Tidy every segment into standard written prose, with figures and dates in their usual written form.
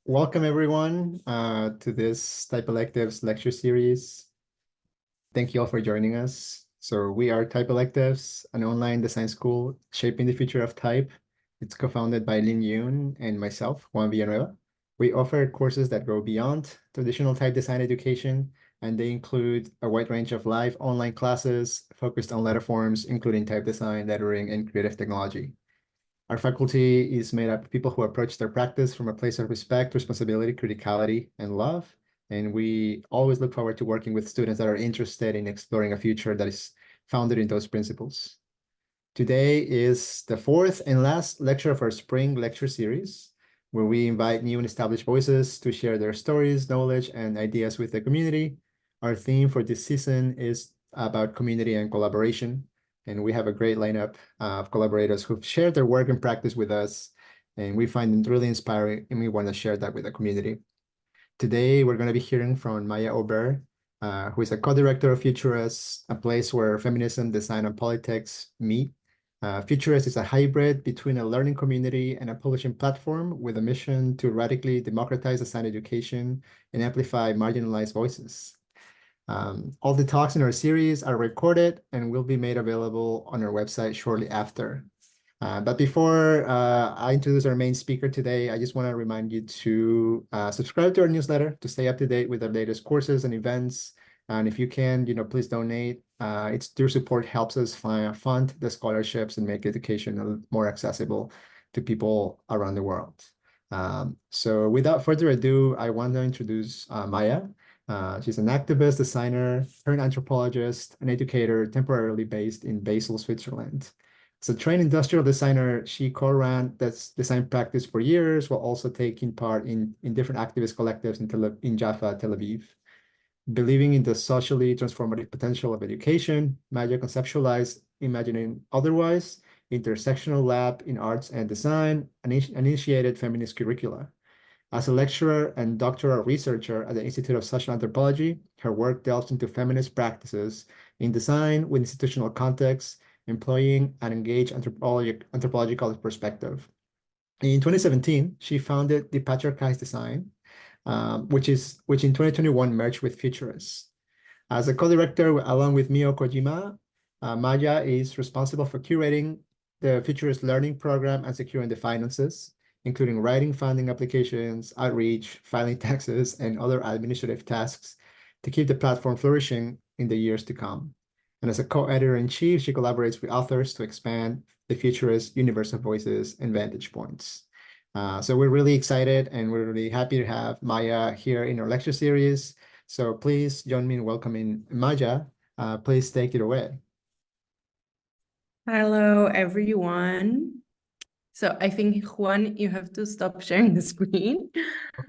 Welcome everyone to this Type Electives lecture series. Thank you all for joining us. So we are Type Electives, an online design school shaping the future of type. It's co-founded by Lin Yoon and myself, Juan Villanueva. We offer courses that go beyond traditional type design education, and they include a wide range of live online classes focused on letter forms, including type design, lettering, and creative technology. Our faculty is made up of people who approach their practice from a place of respect, responsibility, criticality, and love. And we always look forward to working with students that are interested in exploring a future that is founded in those principles. Today is the fourth and last lecture of our spring lecture series, where we invite new and established voices to share their stories, knowledge, and ideas with the community. Our theme for this season is about community and collaboration. And we have a great lineup of collaborators who've shared their work and practice with us. And we find them really inspiring, and we want to share that with the community. Today, we're going to be hearing from Maya Ober, who is a co-director of Futuress, a place where feminism, design, and politics meet. Futuress is a hybrid between a learning community and a publishing platform with a mission to radically democratize design education and amplify marginalized voices. All the talks in our series are recorded and will be made available on our website shortly after. But before I introduce our main speaker today, I just want to remind you to subscribe to our newsletter to stay up to date with our latest courses and events. And if you can, please donate. Your support helps us fund the scholarships and make education more accessible to people around the world. So without further ado, I want to introduce Maya. She's an activist, designer, turned anthropologist, and educator temporarily based in Basel, Switzerland. As a trained industrial designer, she co-ran this design practice for years while also taking part in different activist collectives in Jaffa, Tel Aviv. Believing in the socially transformative potential of education, Maya conceptualized Imagining Otherwise, intersectional lab in arts and design, and initiated feminist curricula. As a lecturer and doctoral researcher at the Institute of Social Anthropology, her work delves into feminist practices in design with institutional context, employing an engaged anthropological perspective. In 2017, she founded the Patriarchized Design, which in 2021 merged with Futuress. As a co-director along with Mio Kojima, Maya is responsible for curating the Futuress learning program and securing the finances, including writing funding applications, outreach, filing taxes, and other administrative tasks to keep the platform flourishing in the years to come. And as a co-editor-in-chief, she collaborates with authors to expand the Futurist universe of voices and vantage points. So we're really excited and we're really happy to have Maya here in our lecture series. So please join me in welcoming Maya. Please take it away. Hello, everyone. So I think, Juan, you have to stop sharing the screen.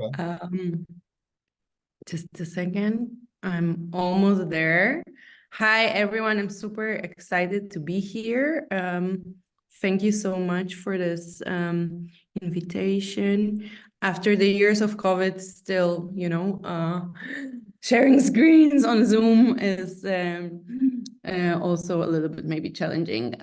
Okay. Just a second. I'm almost there. Hi, everyone. I'm super excited to be here. Thank you so much for this invitation. After the years of COVID, still, sharing screens on Zoom is also a little bit maybe challenging.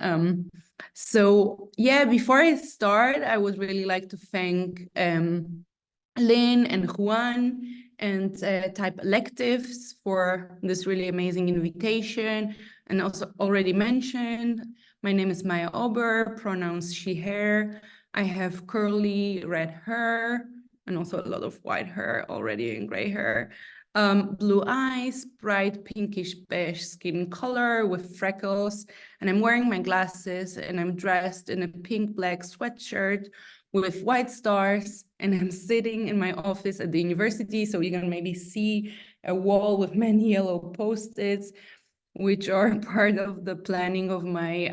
So yeah, before I start, I would really like to thank Lynn and Juan and Type Electives for this really amazing invitation. And also already mentioned, my name is Maya Ober, pronouns she, her. I have curly red hair and also a lot of white hair already and gray hair. Blue eyes, bright pinkish beige skin color with freckles. And I'm wearing my glasses and I'm dressed in a pink black sweatshirt with white stars, and I'm sitting in my office at the university, so you can maybe see a wall with many yellow Post-its, which are part of the planning of my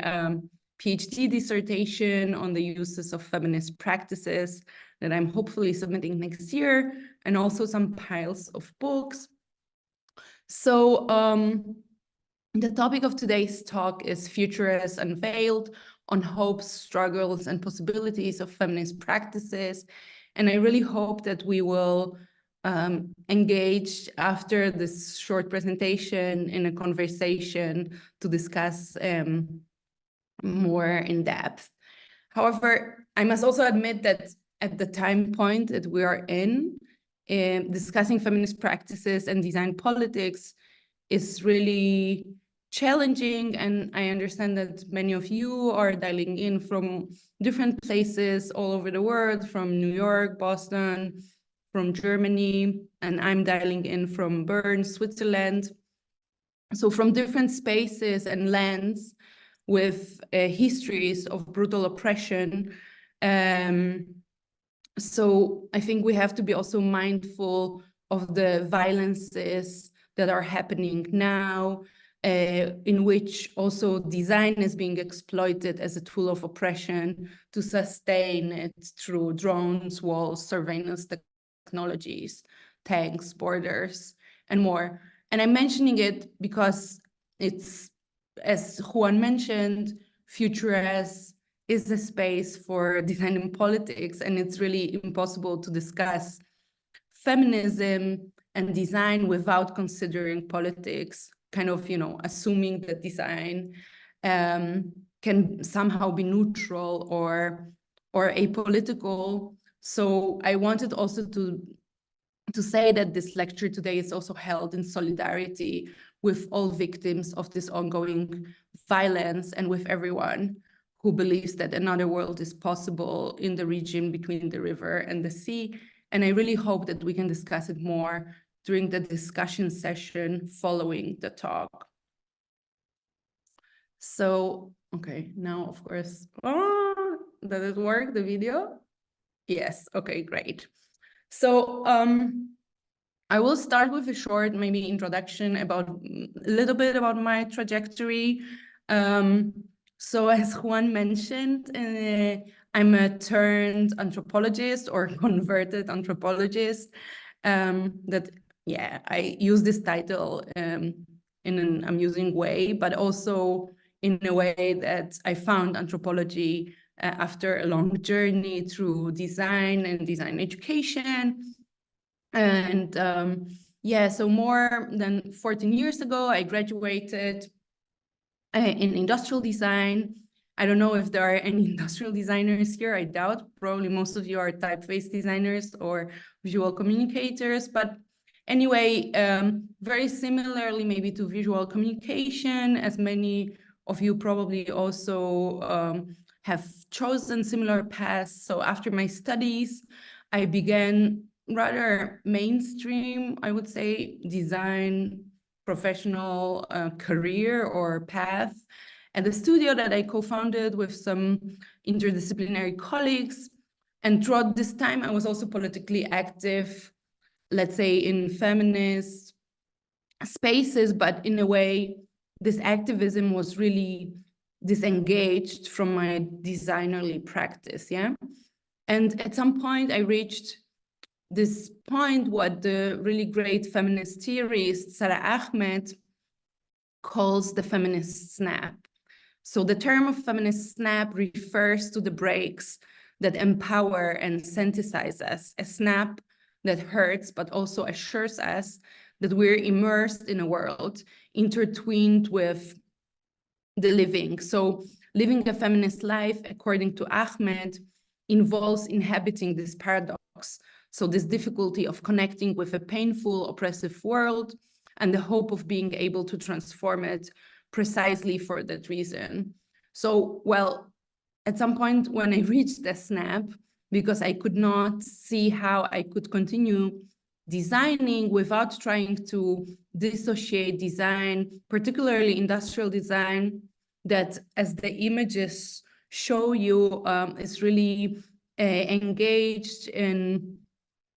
PhD dissertation on the uses of feminist practices that I'm hopefully submitting next year, and also some piles of books. So the topic of today's talk is Futuress Unveiled, on hopes, struggles, and possibilities of feminist practices. And I really hope that we will engage after this short presentation in a conversation to discuss more in depth. However, I must also admit that at the time point that we are in, discussing feminist practices and design politics is really challenging. And I understand that many of you are dialing in from different places all over the world, from New York, Boston, from Germany, and I'm dialing in from Bern, Switzerland. So from different spaces and lands with histories of brutal oppression. So I think we have to be also mindful of the violences that are happening now, in which also design is being exploited as a tool of oppression to sustain it through drones, walls, surveillance technologies, tanks, borders, and more. And I'm mentioning it because it's, as Juan mentioned, Futuress is a space for design and politics, and it's really impossible to discuss feminism and design without considering politics, kind of, assuming that design can somehow be neutral or apolitical. So I wanted also to say that this lecture today is also held in solidarity with all victims of this ongoing violence and with everyone who believes that another world is possible in the region between the river and the sea. And I really hope that we can discuss it more during the discussion session following the talk. So, okay, now, of course, does it work, the video? Yes, okay, great. So I will start with a short maybe introduction about a little bit about my trajectory. So as Juan mentioned, I'm a turned anthropologist or converted anthropologist. I use this title in an amusing way, but also in a way that I found anthropology after a long journey through design and design education. And so more than 14 years ago, I graduated in industrial design. I don't know if there are any industrial designers here. I doubt. Probably most of you are typeface designers or visual communicators. But anyway, very similarly maybe to visual communication, as many of you probably also have chosen similar paths. So after my studies, I began rather mainstream, I would say, design professional career or path at the studio that I co-founded with some interdisciplinary colleagues. And throughout this time, I was also politically active, let's say in feminist spaces, but in a way, this activism was really disengaged from my designerly practice, yeah? And at some point, I reached this point what the really great feminist theorist Sara Ahmed calls the feminist snap. So the term of feminist snap refers to the breaks that empower and synthesize us, a snap that hurts but also assures us that we're immersed in a world intertwined with the living. So living a feminist life, according to Ahmed, involves inhabiting this paradox. So this difficulty of connecting with a painful, oppressive world and the hope of being able to transform it precisely for that reason. So, well, at some point when I reached the snap, because I could not see how I could continue designing without trying to dissociate design, particularly industrial design, that as the images show you is really engaged in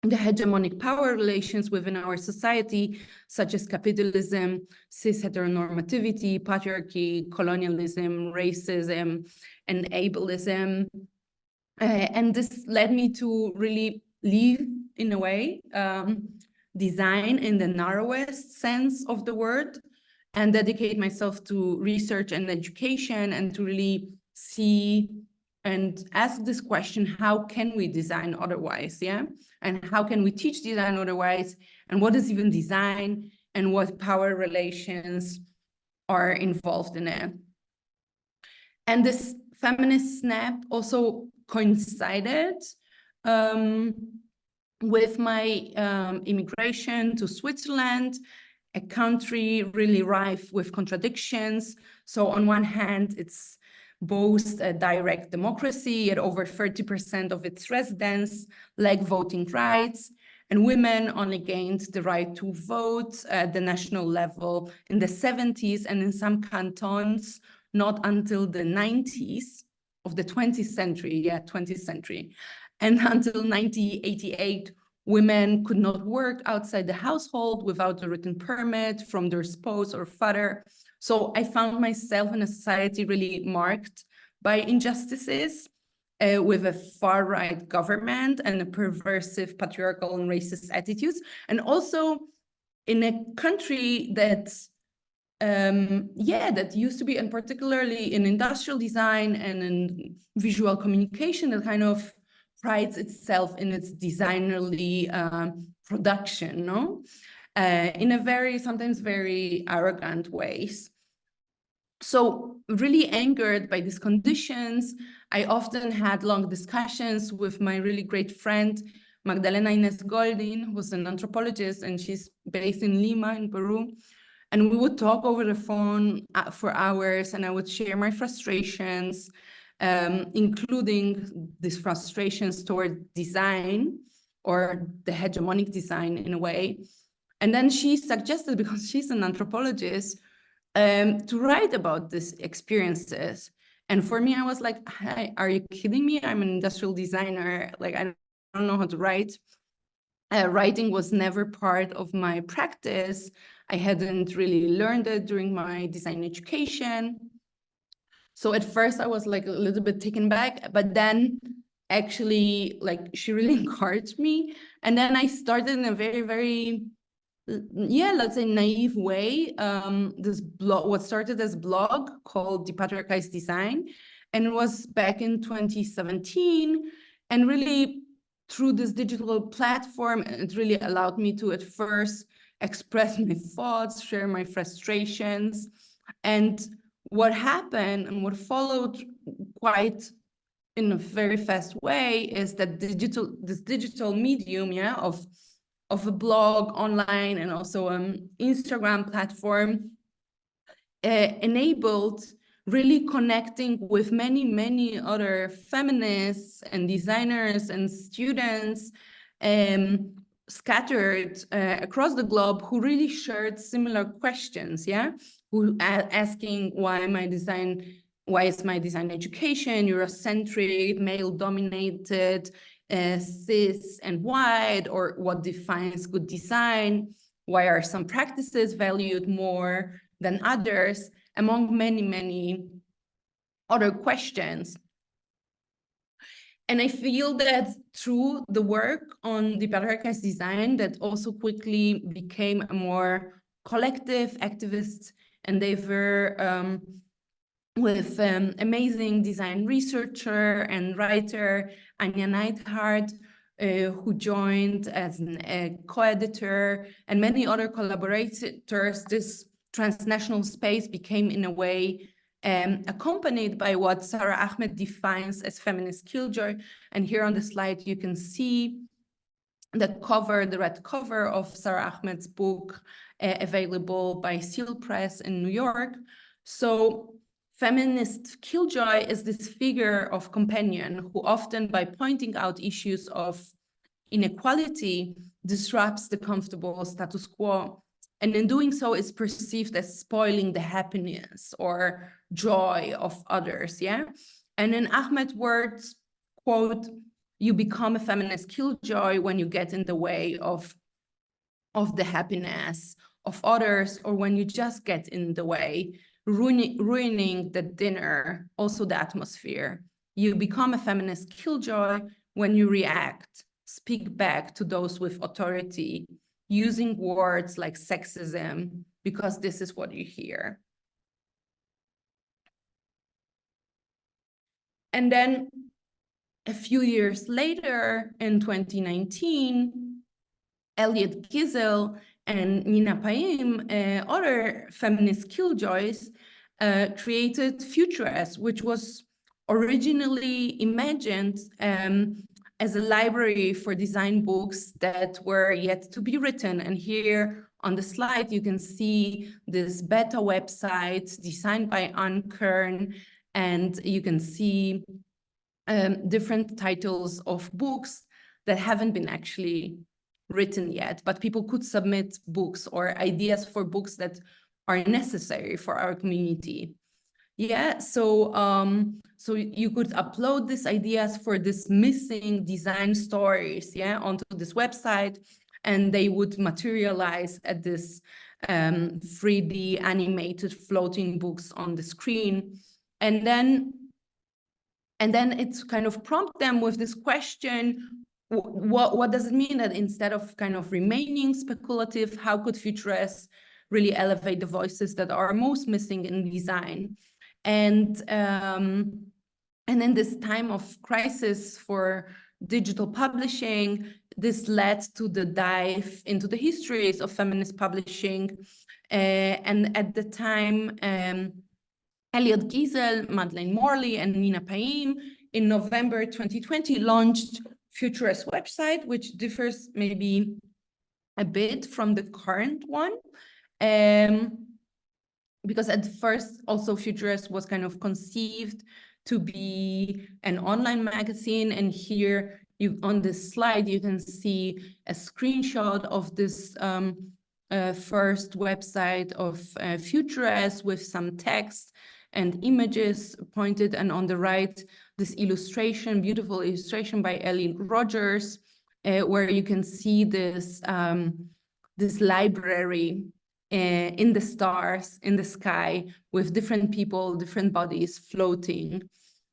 the hegemonic power relations within our society, such as capitalism, cis heteronormativity, patriarchy, colonialism, racism, and ableism. And this led me to really leave, in a way, design in the narrowest sense of the word, and dedicate myself to research and education, and to really see and ask this question, how can we design otherwise, yeah? And how can we teach design otherwise? And what is even design? And what power relations are involved in it? And this feminist snap also coincided with my immigration to Switzerland, a country really rife with contradictions. So on one hand, it's boasts a direct democracy, yet over 30% of its residents lack voting rights, and women only gained the right to vote at the national level in the 70s, and in some cantons, not until the 90s of the 20th century, 20th century. And until 1988, women could not work outside the household without a written permit from their spouse or father. So I found myself in a society really marked by injustices, with a far-right government and a perversive patriarchal and racist attitudes, and also in a country that that used to be, and particularly in industrial design and in visual communication, that kind of prides itself in its designerly production, no? In a very, sometimes very arrogant ways. So really angered by these conditions, I often had long discussions with my really great friend, Magdalena Inés Goldin, who's an anthropologist, and she's based in Lima in Peru. And we would talk over the phone for hours, and I would share my frustrations, including these frustrations toward design, or the hegemonic design in a way. And then she suggested, because she's an anthropologist, to write about these experiences. And for me, I was like, hey, are you kidding me? I'm an industrial designer. Like, I don't know how to write. Writing was never part of my practice. I hadn't really learned it during my design education. So at first I was like a little bit taken back, but then actually, like, she really encouraged me. And then I started in a very, very, let's say naive way, this blog, what started as a blog called Depatriarchized Design, and it was back in 2017. And really, through this digital platform, it really allowed me to at first express my thoughts, share my frustrations. And what happened and what followed quite in a very fast way is that this digital medium, of a blog online and also an Instagram platform, enabled really connecting with many, many other feminists and designers and students scattered across the globe, who really shared similar questions, who asking why is my design education Eurocentric, male-dominated, cis and white, or what defines good design? Why are some practices valued more than others, among many, many other questions? And I feel that through the work on depatriarchized design, that also quickly became a more collective activist endeavor, with amazing design researcher and writer Anya Neidhardt, who joined as a co-editor, and many other collaborators. This transnational space became, in a way, accompanied by what Sara Ahmed defines as feminist killjoy. And here on the slide, you can see the cover, the red cover of Sara Ahmed's book, available by Seal Press in New York. So feminist killjoy is this figure of companion who often, by pointing out issues of inequality, disrupts the comfortable status quo. And in doing so, is perceived as spoiling the happiness or joy of others, And in Ahmed's words, quote, "You become a feminist killjoy when you get in the way of the happiness of others, or when you just get in the way, ruining the dinner, also the atmosphere. You become a feminist killjoy when you react, speak back to those with authority, using words like sexism, because this is what you hear." And then a few years later, in 2019, Elliot Giesel and Nina Payim, other feminist killjoys, created Futuress, which was originally imagined as a library for design books that were yet to be written. And here on the slide, you can see this beta website designed by Anne Kern, and you can see different titles of books that haven't been actually written yet, but people could submit books or ideas for books that are necessary for our community. Yeah, so so you could upload these ideas for this missing design stories, yeah, onto this website, and they would materialize at this 3D animated floating books on the screen. And then it's kind of prompt them with this question, what does it mean that instead of kind of remaining speculative, how could Futuress really elevate the voices that are most missing in design? And in this time of crisis for digital publishing, this led to the dive into the histories of feminist publishing. And at the time, Elliot Giesel, Madeleine Morley, and Nina Paim in November 2020 launched Futuress website, which differs maybe a bit from the current one. Because at first also Futuress was kind of conceived to be an online magazine, and here you on this slide you can see a screenshot of this first website of Futuress with some text and images pointed, and on the right this illustration, beautiful illustration by Ellie Rogers, where you can see this this library in the stars, in the sky, with different people, different bodies floating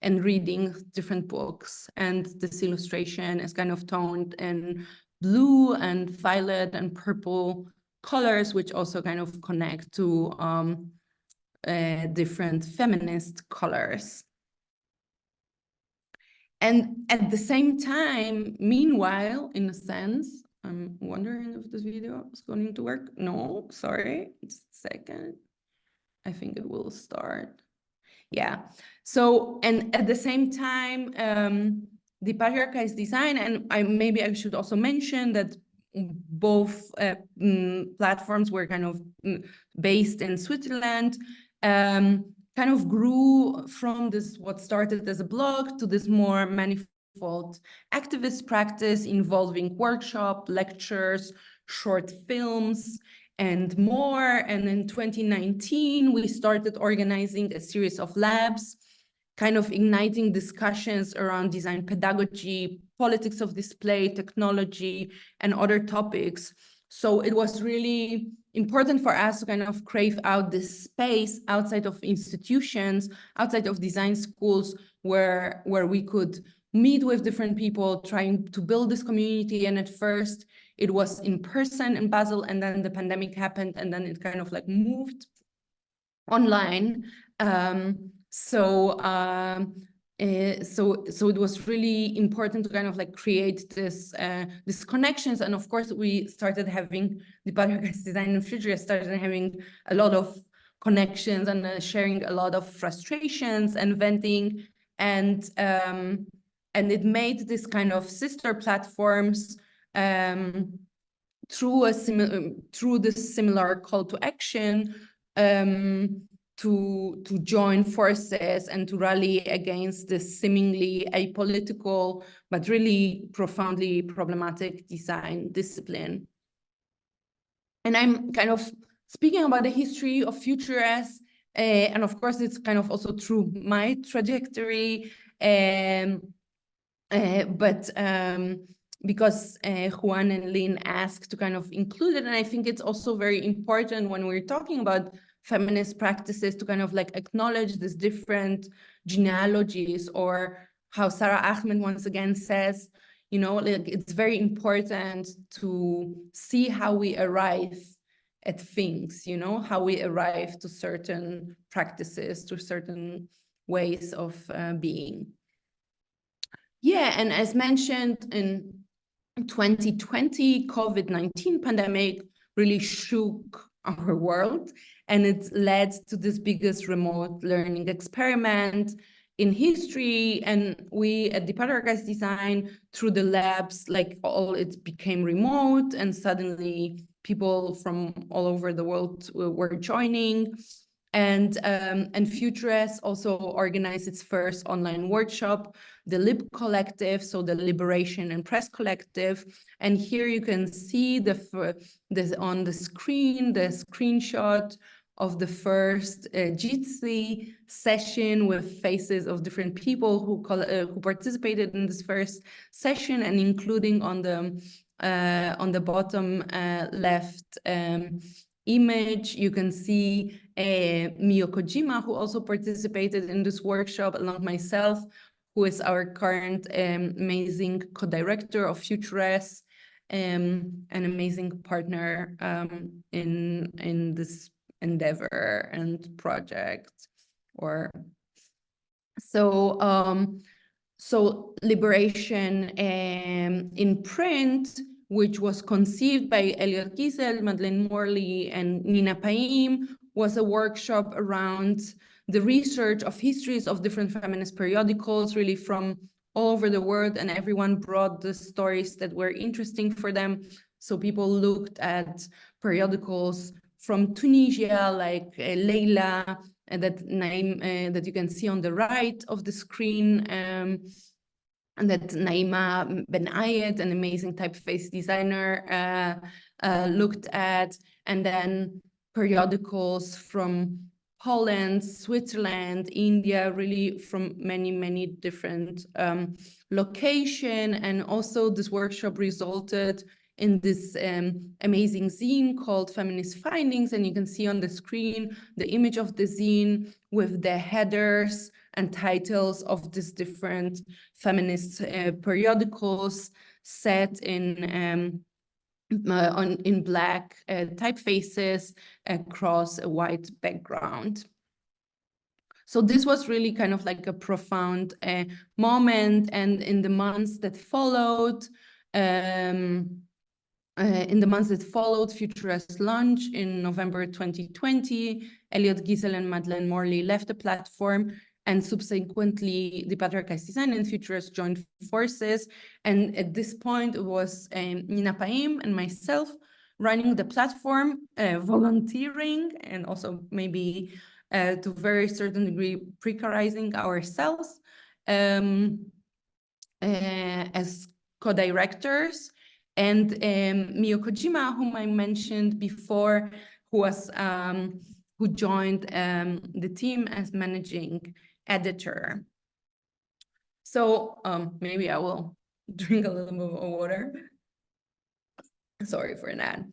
and reading different books. And this illustration is kind of toned in blue and violet and purple colors, which also kind of connect to different feminist colors. And at the same time, meanwhile, in a sense, I'm wondering if this video is going to work. No, sorry, just a second. I think it will start. Yeah. So, and at the same time, the patriarchized design, and maybe I should also mention that both platforms were kind of based in Switzerland, kind of grew from this, what started as a blog, to this more manifold activist practice involving workshop, lectures, short films, and more. And in 2019, we started organizing a series of labs, kind of igniting discussions around design pedagogy, politics of display, technology, and other topics. So it was really important for us to kind of crave out this space outside of institutions, outside of design schools, where we could meet with different people, trying to build this community. And at first it was in person in Basel, and then the pandemic happened, and then it kind of like moved online. So it was really important to kind of like create this these connections. And of course, we started having the patriarchal design and Futuress started having a lot of connections and sharing a lot of frustrations and venting, and it made this kind of sister platforms through this similar call to action to join forces and to rally against this seemingly apolitical but really profoundly problematic design discipline. And I'm kind of speaking about the history of Futuress, and of course it's kind of also through my trajectory, because Juan and Lynn asked to kind of include it. And I think it's also very important when we're talking about feminist practices to kind of like acknowledge these different genealogies, or how Sara Ahmed once again says, you know, like it's very important to see how we arrive at things, you know, how we arrive to certain practices, to certain ways of being. Yeah, and as mentioned, in 2020, COVID-19 pandemic really shook our world, and it led to this biggest remote learning experiment in history, and we at the Patriarchist Design, through the labs, like all it became remote, and suddenly people from all over the world were joining. And Futuress also organized its first online workshop, the Lib Collective, so the Liberation and Press Collective. And here you can see on the screen, the screenshot of the first Jitsi session with faces of different people who participated in this first session, and including on the bottom left image, you can see Mio Kojima, who also participated in this workshop, along myself, who is our current amazing co-director of Futuress, an amazing partner in this endeavor and project. So Liberation in Print, which was conceived by Elliot Giesel, Madeleine Morley, and Nina Paim, was a workshop around the research of histories of different feminist periodicals, really from all over the world, and everyone brought the stories that were interesting for them. So people looked at periodicals from Tunisia, like Leila, that name that you can see on the right of the screen, and that Naima Ben Ayed, an amazing typeface designer, looked at, and then periodicals from Poland, Switzerland, India, really from many, many different locations. And also this workshop resulted in this amazing zine called Feminist Findings. And you can see on the screen the image of the zine with the headers and titles of these different feminist periodicals set in black typefaces across a white background. So this was really kind of like a profound moment. And in the months that followed, Futuress launch in November 2020, Elliot Giesel and Madeleine Morley left the platform, and subsequently the Patriarchist Design and Futuress joined forces. And at this point, it was Nina Paim and myself running the platform, volunteering, and also maybe to a very certain degree precarizing ourselves as co-directors. And Mio Kojima, whom I mentioned before, who joined the team as managing editor. So maybe I will drink a little bit of water. Sorry for that.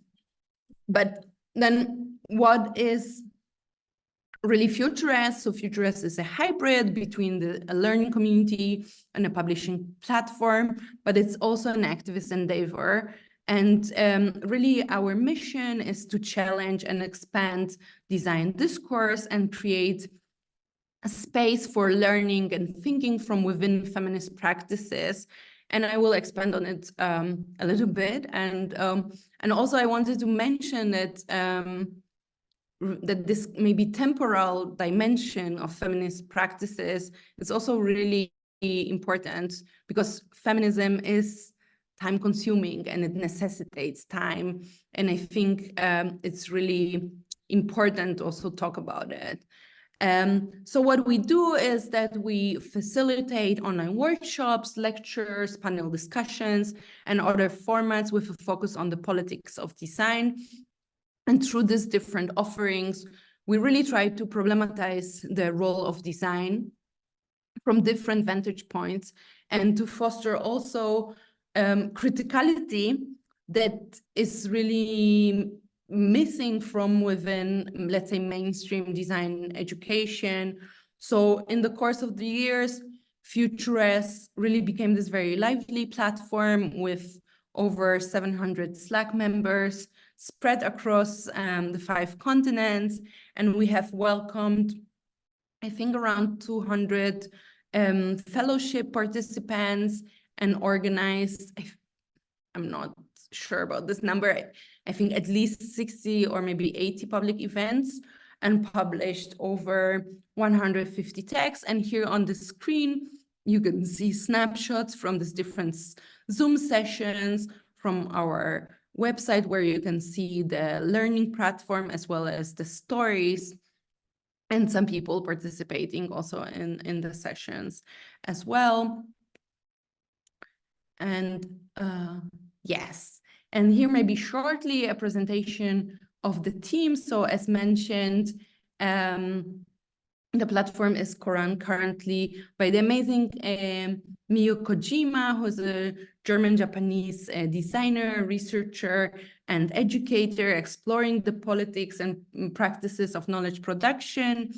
But then what is really Futuress? So Futuress is a hybrid between a learning community and a publishing platform, but it's also an activist endeavor. And really our mission is to challenge and expand design discourse and create a space for learning and thinking from within feminist practices. And I will expand on it a little bit. And also I wanted to mention that that this maybe temporal dimension of feminist practices is also really important, because feminism is time consuming and it necessitates time. And I think it's really important to also talk about it. So what we do is that we facilitate online workshops, lectures, panel discussions, and other formats with a focus on the politics of design. And through these different offerings, we really try to problematize the role of design from different vantage points, and to foster also criticality that is really missing from within, let's say, mainstream design education. So in the course of the years, Futuress really became this very lively platform with over 700 Slack members spread across the 5 continents. And we have welcomed, I think, around 200 fellowship participants, and organized, I'm not sure about this number, I think at least 60 or maybe 80 public events and published over 150 texts. And here on the screen, you can see snapshots from these different Zoom sessions from our website, where you can see the learning platform as well as the stories, and some people participating also in the sessions as well. And yes, and here maybe shortly a presentation of the team. So as mentioned, the platform is run currently by the amazing Miyu Kojima, who's a German-Japanese designer, researcher, and educator, exploring the politics and practices of knowledge production.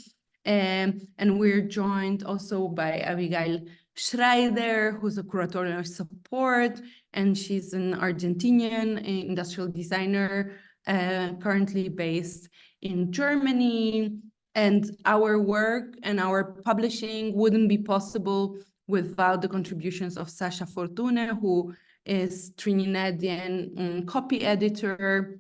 And we're joined also by Abigail Schreider, who's a curatorial support, and she's an Argentinian industrial designer, currently based in Germany. And our work and our publishing wouldn't be possible without the contributions of Sasha Fortune, who is Trinidadian copy editor.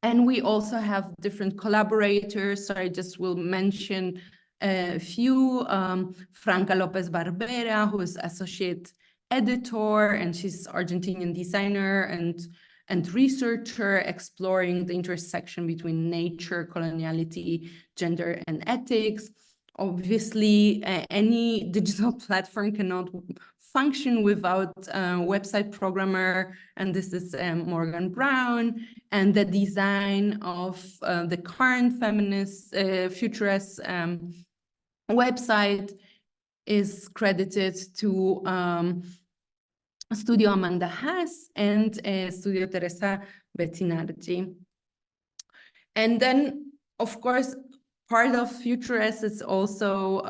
And we also have different collaborators. So I just will mention a few. Franca Lopez Barbera, who is associate editor, and she's Argentinian designer and researcher exploring the intersection between nature, coloniality, gender, and ethics. Obviously, any digital platform cannot function without a website programmer, and this is Morgan Brown. And the design of the current feminist Futuress website is credited to Studio Amanda Haas and Studio Teresa Bettinardi. And then, of course, part of Futuress is also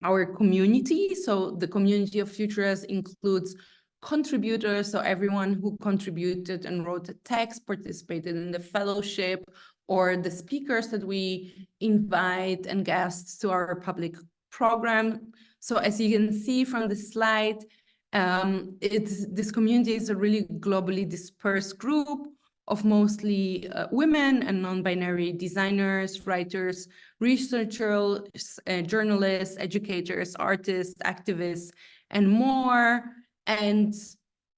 our community. So the community of Futuress includes contributors, so everyone who contributed and wrote a text, participated in the fellowship, or the speakers that we invite and guests to our public program. So as you can see from the slide, this community is a really globally dispersed group of mostly women and non-binary designers, writers, researchers, journalists, educators, artists, activists, and more. And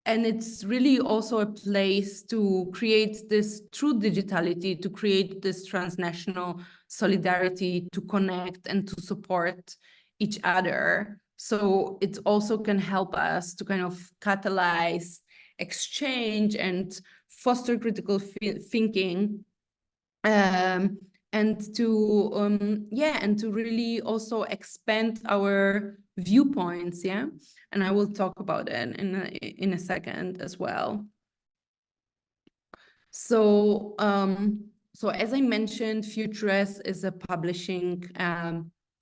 it's really also a place to create this true digitality, to create this transnational solidarity, to connect and to support each other. So it also can help us to kind of catalyze exchange and foster critical thinking, and to and to really also expand our viewpoints. Yeah, and I will talk about it in a second as well. So so as I mentioned, Futuress is a publishing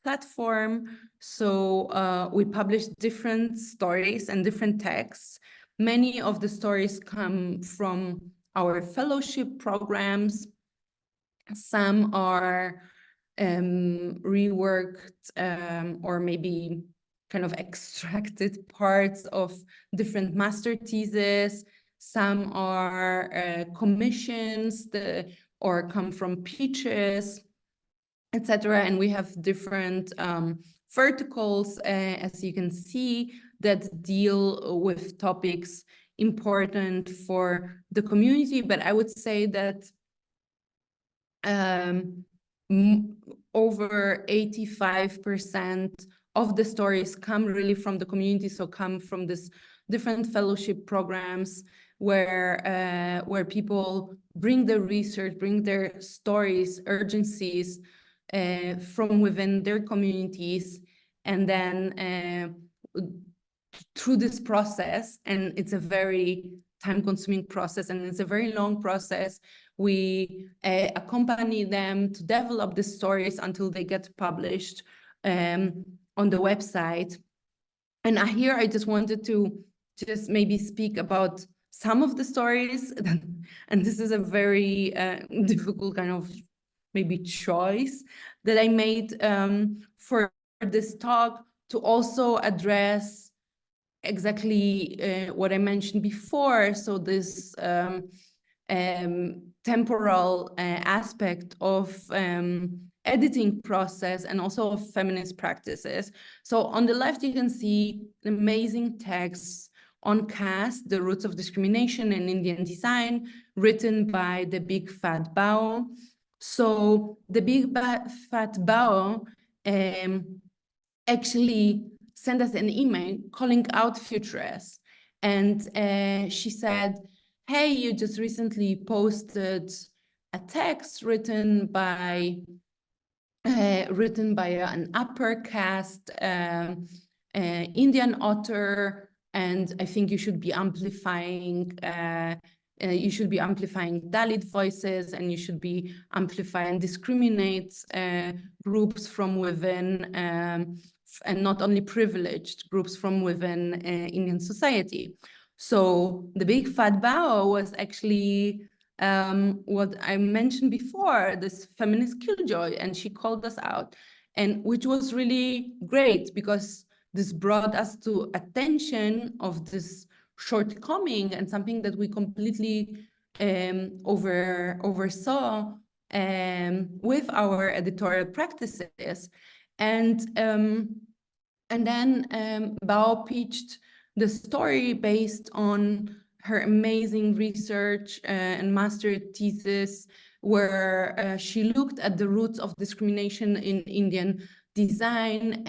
platform. So we publish different stories and different texts. Many of the stories come from our fellowship programs. Some are reworked or maybe kind of extracted parts of different master theses. Some are commissions or come from pitches, etc. And we have different verticals, as you can see, that deal with topics important for the community. But I would say that over 85% of the stories come really from the community, so come from this different fellowship programs where people bring their research, bring their stories, urgencies from within their communities, and then through this process, and it's a very time-consuming process, and it's a very long process, we accompany them to develop the stories until they get published on the website. And here I just wanted to just maybe speak about some of the stories, and this is a very difficult kind of maybe choice that I made for this talk, to also address exactly what I mentioned before. So this temporal aspect of editing process and also of feminist practices. So on the left, you can see amazing texts on caste, the roots of discrimination in Indian design, written by the Big Fat Bao. So the Big Fat Bao actually sent us an email calling out Futuress. And she said, hey, you just recently posted a text written by an upper caste Indian author, and I think you should be amplifying Dalit voices, and you should be amplifying discriminate groups from within, and not only privileged groups from within Indian society. So the Big Fat Bao was actually what I mentioned before, this feminist killjoy, and she called us out, and which was really great because this brought us to attention of this shortcoming and something that we completely oversaw with our editorial practices. And then Bao pitched the story based on her amazing research and master thesis, where she looked at the roots of discrimination in Indian design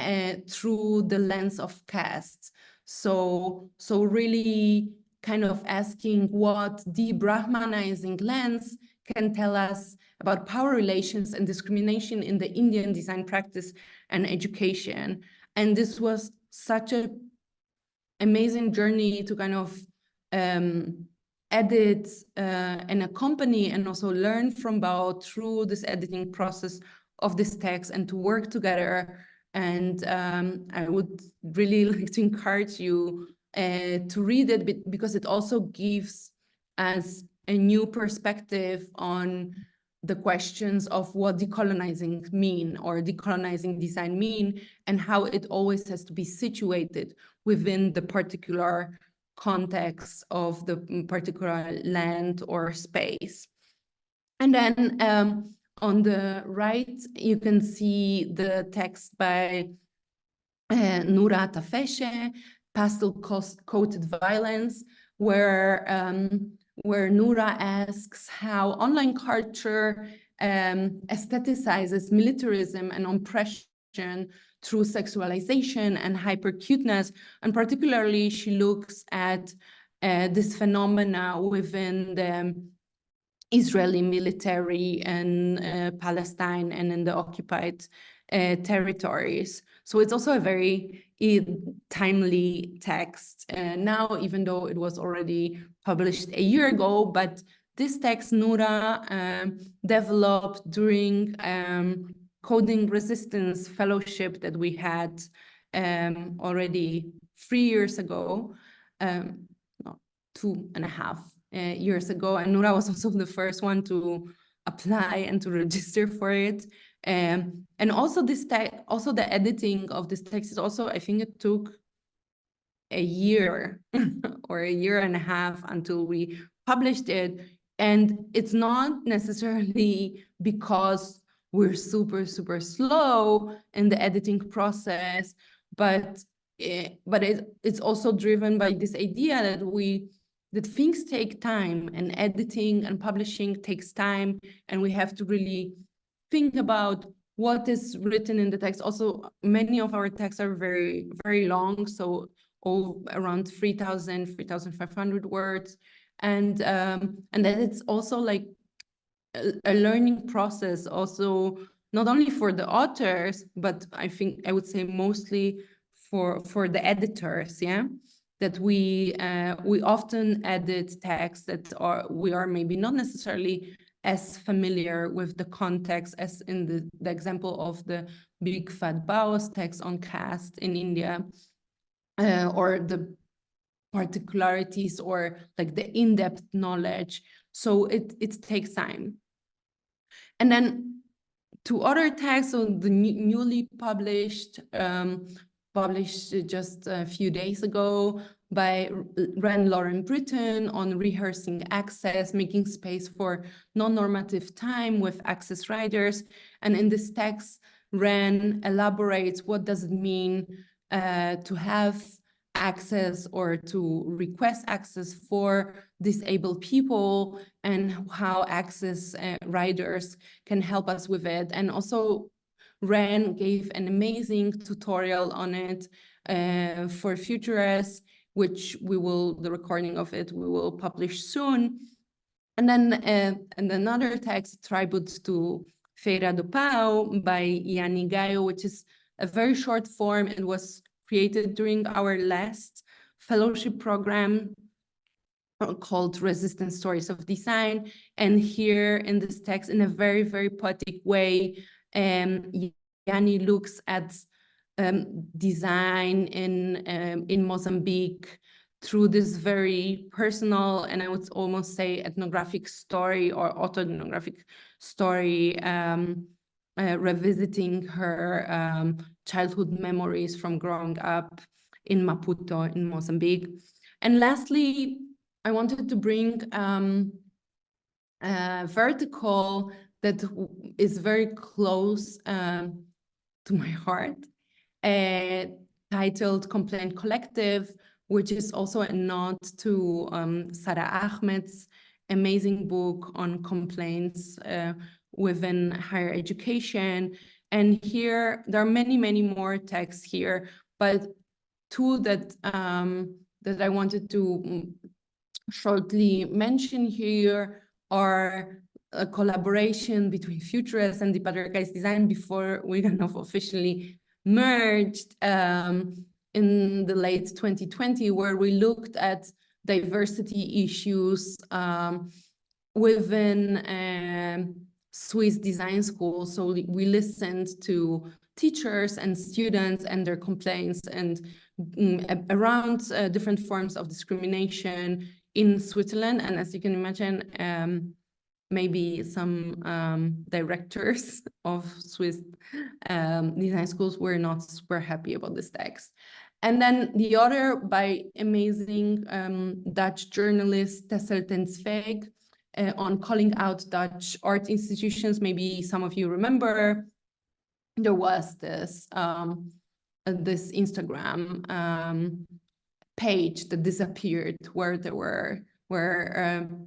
through the lens of caste. So really kind of asking what de-Brahmanizing lens can tell us about power relations and discrimination in the Indian design practice and education. And this was such an amazing journey to kind of edit and accompany and also learn from Bao through this editing process of this text and to work together. And I would really like to encourage you to read it, because it also gives us a new perspective on the questions of what decolonizing mean or decolonizing design mean, and how it always has to be situated within the particular context of the particular land or space. And then on the right, you can see the text by Noura Tafeshe, Pastel-Coated Violence, where Noura asks how online culture aestheticizes militarism and oppression through sexualization and hyper-cuteness. And particularly, she looks at this phenomena within the Israeli military in Palestine and in the occupied territories. So it's also a very timely text now, even though it was already published a year ago. But this text, Noura developed during Coding Resistance Fellowship that we had already 3 years ago, no, 2.5 years ago. And Noura was also the first one to apply and to register for it. And also this also the editing of this text is also, I think it took a year or a year and a half until we published it. And it's not necessarily because we're super, super slow in the editing process, but it's also driven by this idea that things take time, and editing and publishing takes time, and we have to really think about what is written in the text. Also, many of our texts are very, very long, so all around 3,000, 3,500 words. And then it's also like a learning process, also not only for the authors, but I think I would say mostly for the editors, yeah, that we often edit texts that we are maybe not necessarily as familiar with the context as in the example of the Big Fat Bao's text on caste in India, or the particularities or like the in-depth knowledge. So it takes time. And then to other texts, so the newly published just a few days ago by Ren Lauren Britton on rehearsing access, making space for non-normative time with access riders. And in this text, Ren elaborates what does it mean to have access or to request access for disabled people, and how access riders can help us with it. And also Ren gave an amazing tutorial on it for Futuress, which the recording of it we will publish soon. And then and another text, Tribute to Feira do Pau by Yanni Gaio, which is a very short form and was created during our last fellowship program called Resistant Stories of Design. And here in this text, in a very, very poetic way, Yanni looks at design in Mozambique through this very personal, and I would almost say ethnographic story or autoethnographic story, revisiting her childhood memories from growing up in Maputo in Mozambique. And lastly, I wanted to bring a vertical that is very close to my heart, titled Complaint Collective, which is also a nod to Sara Ahmed's amazing book on complaints within higher education. And here, there are many, many more texts here, but two that I wanted to shortly mention here are a collaboration between Futuress and the Patriarchized Design before we kind of officially merged in the late 2020, where we looked at diversity issues within Swiss design schools. So we listened to teachers and students and their complaints and around different forms of discrimination in Switzerland. And as you can imagine, maybe some directors of Swiss design schools were not super happy about this text. And then the other by amazing Dutch journalist Tessel ten Zweig on calling out Dutch art institutions. Maybe some of you remember there was this Instagram page that disappeared where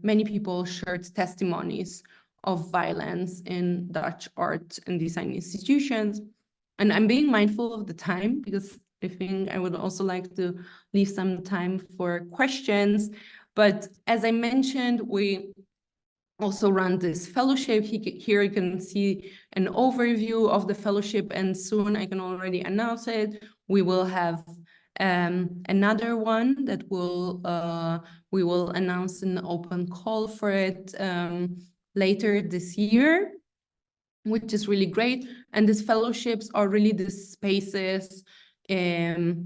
many people shared testimonies of violence in Dutch art and design institutions. And I'm being mindful of the time because I think I would also like to leave some time for questions. But as I mentioned, we also run this fellowship. Here you can see an overview of the fellowship, and soon I can already announce it. We will have another one that we will announce an open call for it later this year, which is really great. And these fellowships are really the spaces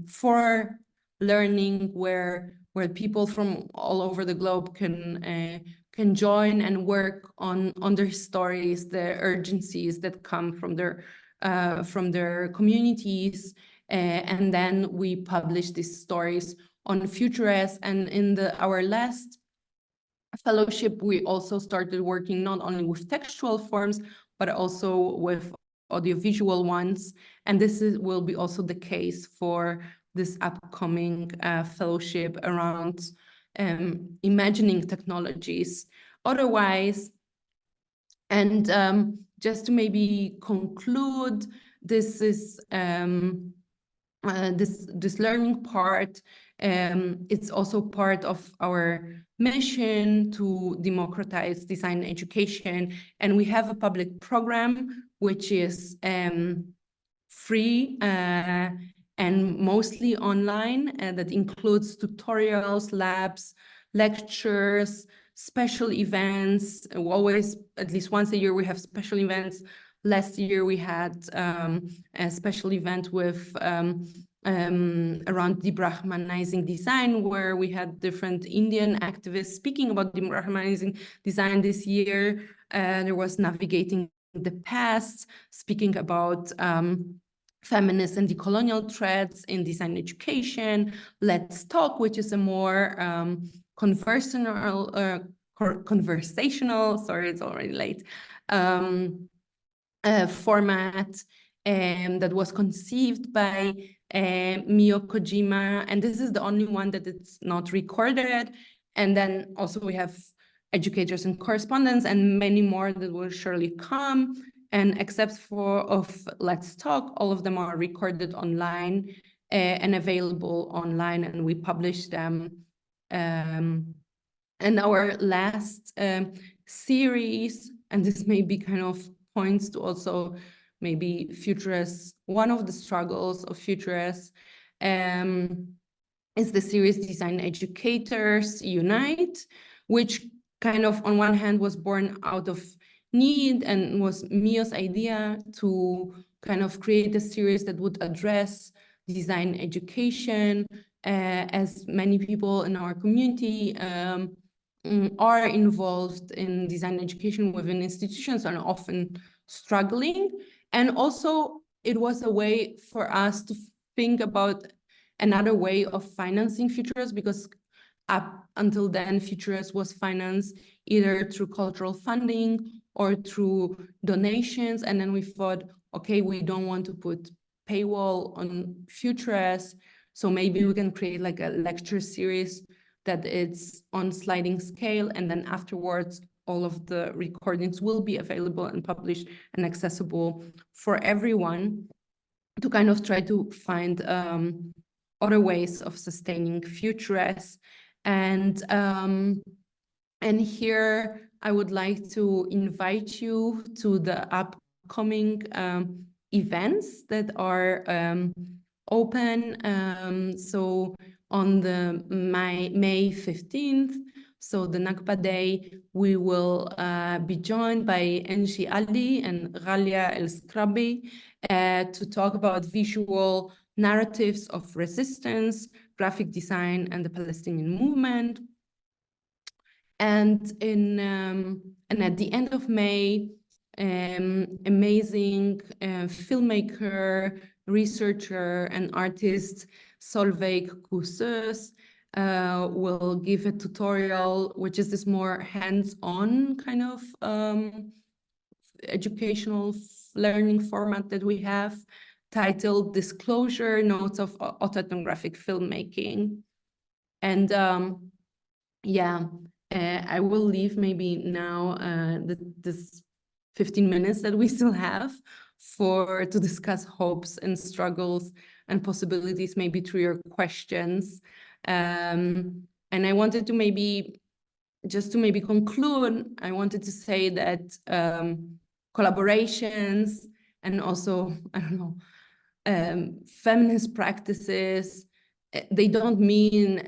for learning where people from all over the globe can join and work on their stories, the urgencies that come from their communities. And then we publish these stories on Futuress. And in our last fellowship, we also started working not only with textual forms, but also with audiovisual ones. And this will be also the case for this upcoming fellowship around imagining technologies otherwise. And just to maybe conclude, this is this learning part. It's also part of our mission to democratize design education, and we have a public program which is free and mostly online, that includes tutorials, labs, lectures, special events. Always, at least once a year, we have special events. Last year, we had a special event with around debrahmanizing design, where we had different Indian activists speaking about debrahmanizing design. This year, there was navigating the past, speaking about feminist and decolonial threads in design education, Let's Talk, which is a more conversational, sorry, it's already late, format that was conceived by Mio Kojima, and this is the only one that it's not recorded. And then also we have Educators and Correspondents and many more that will surely come. And except for Let's Talk, all of them are recorded online and available online, and we publish them. And our last series, and this may be kind of points to also maybe Futuress, one of the struggles of Futuress is the series Design Educators Unite, which kind of on one hand was born out of need and was Mio's idea to kind of create a series that would address design education, as many people in our community are involved in design education within institutions and often struggling. And also it was a way for us to think about another way of financing Futuress, because up until then, Futuress was financed either through cultural funding or through donations. And then we thought, okay, we don't want to put paywall on Futuress, so maybe we can create like a lecture series that it's on sliding scale, and then afterwards all of the recordings will be available and published and accessible for everyone, to kind of try to find other ways of sustaining Futuress. And here I would like to invite you to the upcoming events that are open. So on the May 15th, so the Nakba Day, we will be joined by Enshi Ali and Ghalia El Skrabi to talk about visual narratives of resistance, graphic design, and the Palestinian movement. And at the end of May, amazing filmmaker, researcher, and artist Solveig Kousseus will give a tutorial, which is this more hands-on kind of educational learning format that we have, titled Disclosure Notes of Autoethnographic Filmmaking. And I will leave maybe now this 15 minutes that we still have to discuss hopes and struggles and possibilities, maybe through your questions. And I wanted to maybe conclude, I wanted to say that collaborations and also, I don't know, feminist practices, they don't mean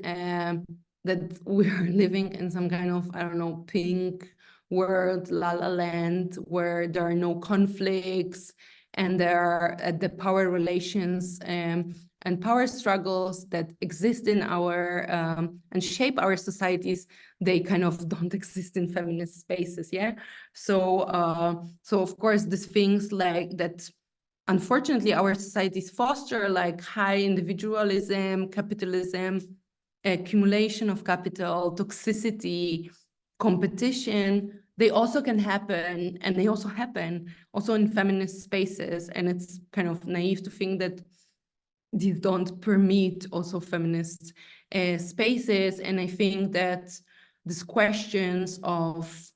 that we're living in some kind of, I don't know, pink world, la la land, where there are no conflicts and there are the power relations and power struggles that exist in our and shape our societies, they kind of don't exist in feminist spaces, yeah? So of course, these things like that, unfortunately, our societies foster, like high individualism, capitalism, accumulation of capital, toxicity, competition, they also can happen, and they also happen also in feminist spaces. And it's kind of naive to think that these don't permit also feminist spaces. And I think that these questions of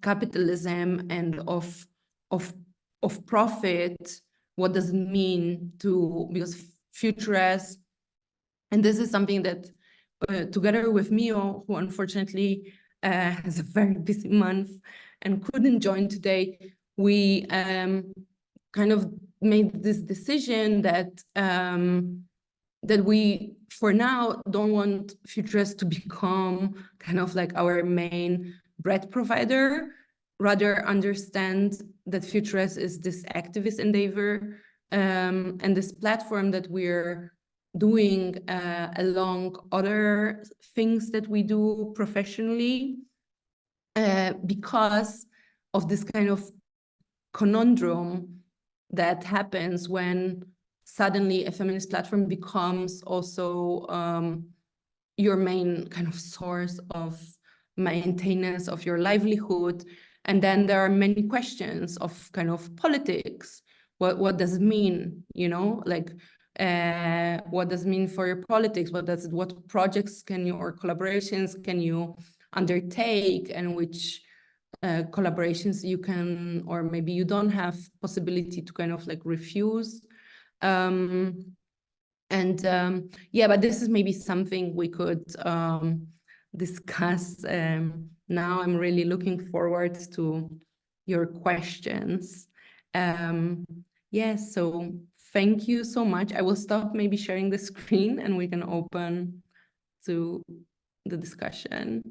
capitalism and of profit, what does it mean to, because Futuress, and this is something that together with Mio, who unfortunately has a very busy month and couldn't join today, we kind of made this decision that that we, for now, don't want Futuress to become kind of like our main bread provider, rather understand that Futuress is this activist endeavor and this platform that we're doing along other things that we do professionally, because of this kind of conundrum that happens when suddenly a feminist platform becomes also your main kind of source of maintenance of your livelihood. And then there are many questions of kind of politics. What does it mean? You know, like what does it mean for your politics? What projects can you, or collaborations can you undertake, and which collaborations you can, or maybe you don't have possibility to kind of like refuse. Yeah, but this is maybe something we could discuss now. I'm really looking forward to your questions. Yes, so thank you so much. I will stop maybe sharing the screen and we can open to the discussion.